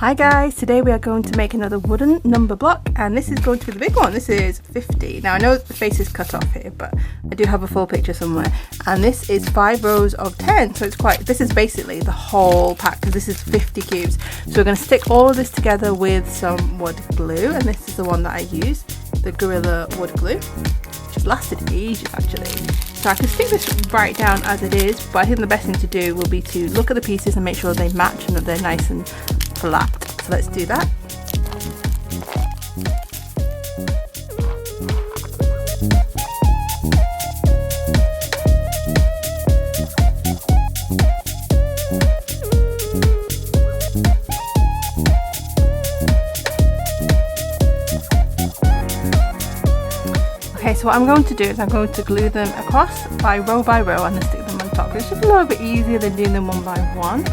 Hi guys, today we are going to make another wooden number block, and this is going to be the big one. This is 50. Now I know the face is cut off here, but I do have a full picture somewhere, and this is 5 rows of 10, so this is basically the whole pack because this is 50 cubes. So we're going to stick all of this together with some wood glue, and this is the one that I use, the Gorilla wood glue, which has lasted ages actually. So I can stick this right down as it is, but I think the best thing to do will be to look at the pieces and make sure they match and that they're nice and flat. So let's do that. Okay, so what I'm going to do is I'm going to glue them across by row and then stick them on top. It's just a little bit easier than doing them one by one.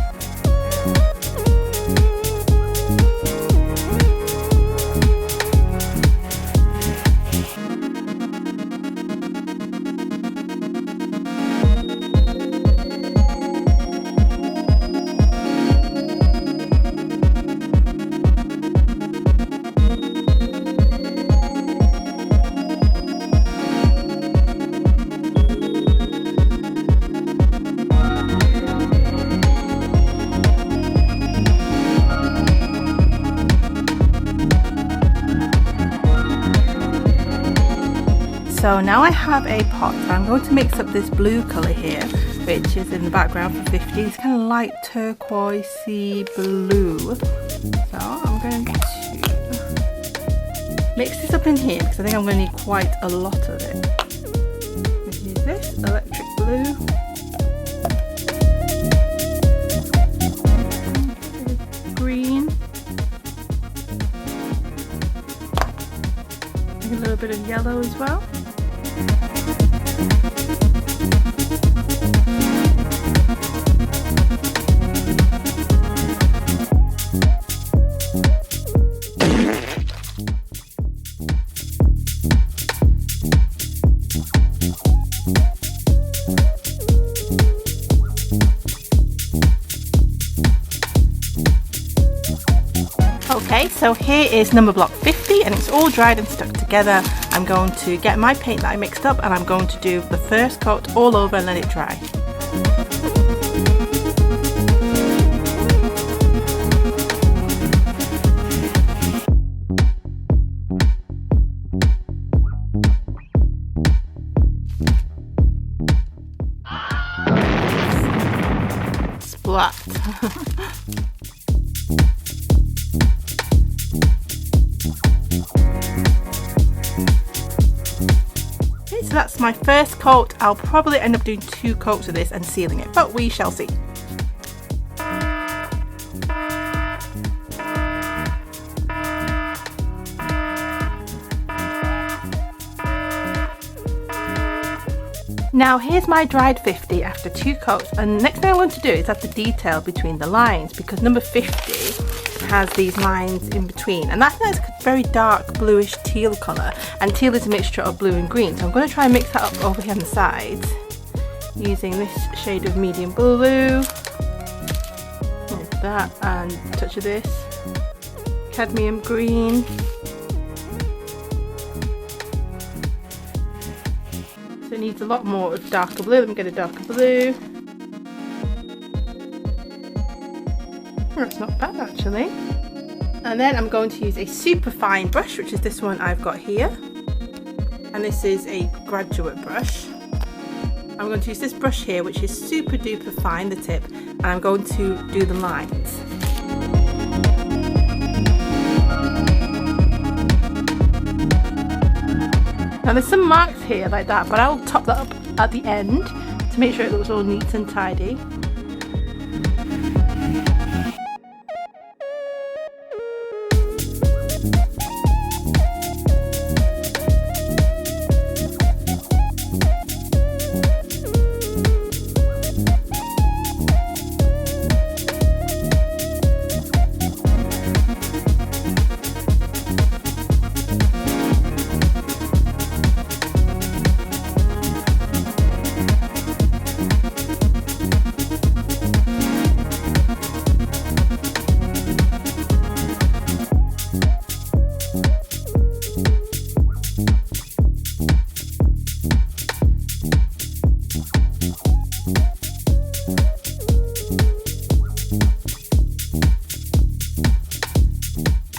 So now I have a pot. I'm going to mix up this blue colour here, which is in the background for 50. It's kind of light turquoisey blue. So I'm going to mix this up in here because I think I'm going to need quite a lot of it. Let's use this electric blue. Green. A little bit of yellow as well. Okay, so here is number block 50 and it's all dried and stuck together. I'm going to get my paint that I mixed up and I'm going to do the first coat all over and let it dry. Splat. So that's my first coat. I'll probably end up doing 2 coats of this and sealing it, but we shall see. Now here's my dried 50 after 2 coats, and the next thing I want to do is add the detail between the lines because number 50 has these lines in between, and that's a very dark bluish teal colour, and teal is a mixture of blue and green, so I'm going to try and mix that up over here on the sides using this shade of medium blue, like that, and a touch of this cadmium green. So it needs a lot more of darker blue. Let me get a darker blue. That's not bad actually. And then I'm going to use a super fine brush, which is this one I've got here, and this is a graduate brush. I'm going to use this brush here, which is super duper fine, the tip, and I'm going to do the lines. Now there's some marks here like that, but I'll top that up at the end to make sure it looks all neat and tidy.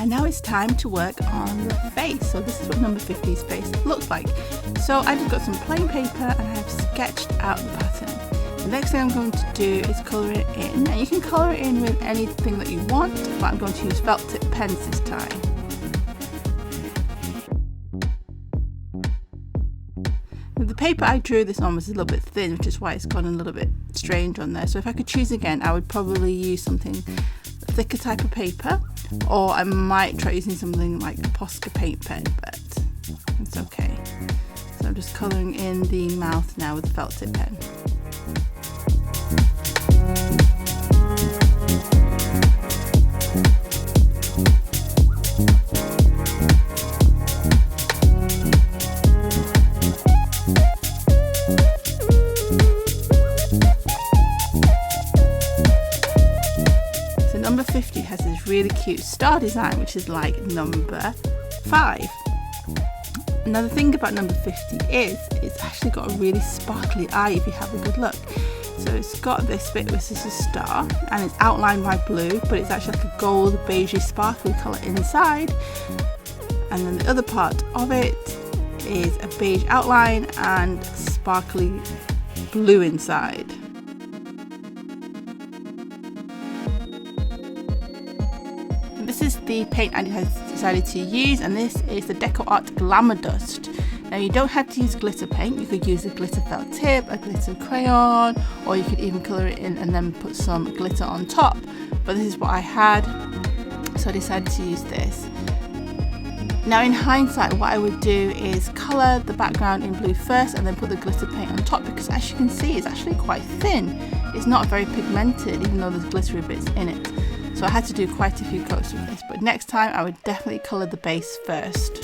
And now it's time to work on the face. So this is what number 50's face looks like. So I just got some plain paper and I have sketched out the pattern. The next thing I'm going to do is colour it in. And you can colour it in with anything that you want, but I'm going to use felt tip pens this time. The paper I drew this on was a little bit thin, which is why it's gone a little bit strange on there. So if I could choose again, I would probably use something thicker type of paper, or I might try using something like a Posca paint pen, but it's okay. So I'm just colouring in the mouth now with the felt tip pen. Number 50 has this really cute star design, which is like number 5. Another thing about number 50 is it's actually got a really sparkly eye if you have a good look. So it's got this bit which is a star and it's outlined by blue, but it's actually like a gold beigey sparkly colour inside, and then the other part of it is a beige outline and sparkly blue inside. This is the paint I decided to use, and this is the Deco Art Glamour Dust. Now you don't have to use glitter paint, you could use a glitter felt tip, a glitter crayon, or you could even colour it in and then put some glitter on top. But this is what I had, so I decided to use this. Now in hindsight, what I would do is colour the background in blue first and then put the glitter paint on top, because as you can see it's actually quite thin. It's not very pigmented even though there's glittery bits in it. So I had to do quite a few coats with this, but next time I would definitely colour the base first.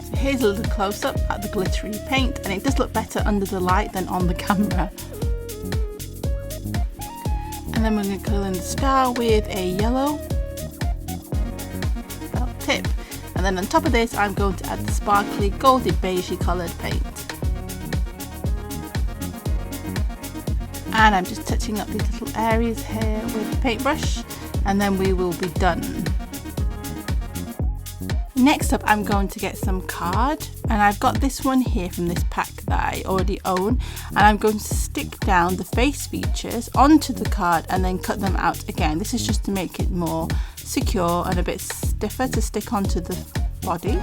So here's a little close up at the glittery paint, and it does look better under the light than on the camera. And then we're going to colour in the star with a yellow felt tip. And then on top of this I'm going to add the sparkly goldy beigey coloured paint. And I'm just touching up these little areas here with the paintbrush, and then we will be done. Next up I'm going to get some card, and I've got this one here from this pack that I already own, and I'm going to stick down the face features onto the card and then cut them out again. This is just to make it more secure and a bit stiffer to stick onto the body.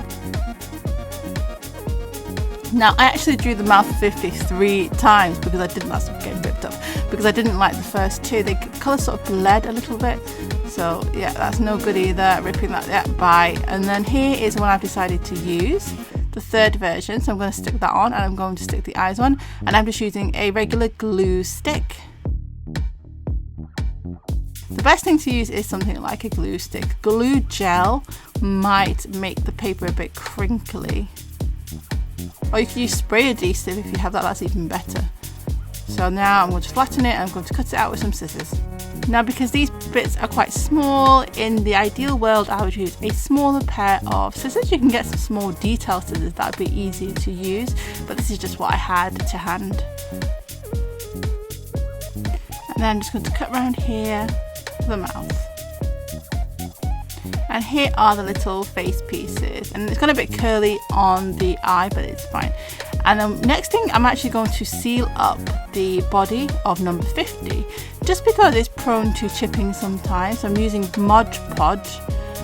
Now I actually drew the mouth of 50 3 times because I didn't, that's getting ripped up, because I didn't like the first two. The colour sort of bled a little bit, so yeah, that's no good either, ripping that bye. And then here is one I've decided to use, the third version, so I'm going to stick that on and I'm going to stick the eyes on, and I'm just using a regular glue stick. The best thing to use is something like a glue stick. Glue gel might make the paper a bit crinkly. Or you can use spray adhesive if you have that, that's even better. So now I'm going to flatten it and I'm going to cut it out with some scissors. Now because these bits are quite small, in the ideal world I would use a smaller pair of scissors. You can get some small detail scissors, that would be easier to use, but this is just what I had to hand. And then I'm just going to cut around here for the mouth. And here are the little face pieces, and it's got a bit curly on the eye, but it's fine. And the next thing, I'm actually going to seal up the body of number 50, just because it's prone to chipping sometimes. So I'm using Mod Podge,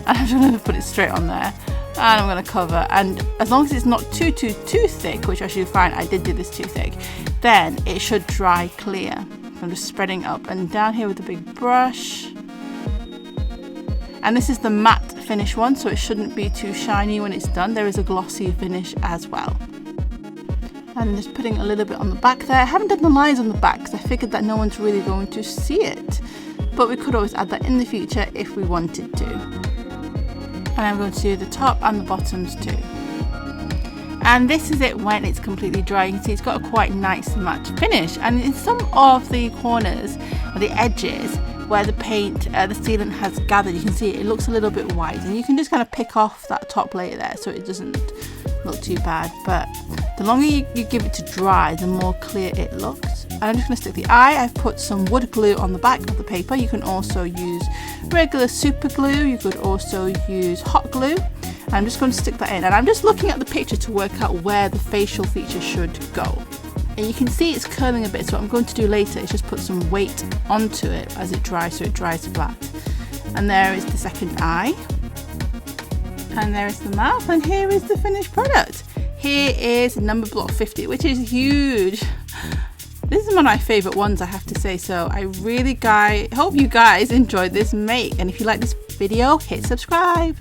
and I'm just going to put it straight on there, and I'm going to cover. And as long as it's not too thick, which I should find I did do this too thick, then it should dry clear. So I'm just spreading up and down here with a big brush. And this is the matte finish one, so it shouldn't be too shiny when it's done. There is a glossy finish as well. And just putting a little bit on the back there. I haven't done the lines on the back because I figured that no one's really going to see it, but we could always add that in the future if we wanted to. And I'm going to do the top and the bottoms too. And this is it when it's completely dry. You can see it's got a quite nice matte finish, and in some of the corners or the edges where the paint, the sealant has gathered, you can see it looks a little bit white, and you can just kind of pick off that top layer there so it doesn't look too bad. But the longer you give it to dry, the more clear it looks. And I'm just going to stick the eye. I've put some wood glue on the back of the paper. You can also use regular super glue. You could also use hot glue. I'm just going to stick that in, and I'm just looking at the picture to work out where the facial feature should go. And you can see it's curling a bit, so what I'm going to do later is just put some weight onto it as it dries, so it dries flat. And there is the second eye, and there is the mouth, and here is the finished product. Here is Numberblock 50, which is huge. This is one of my favourite ones, I have to say, so I really hope you guys enjoyed this make, and if you like this video, hit subscribe.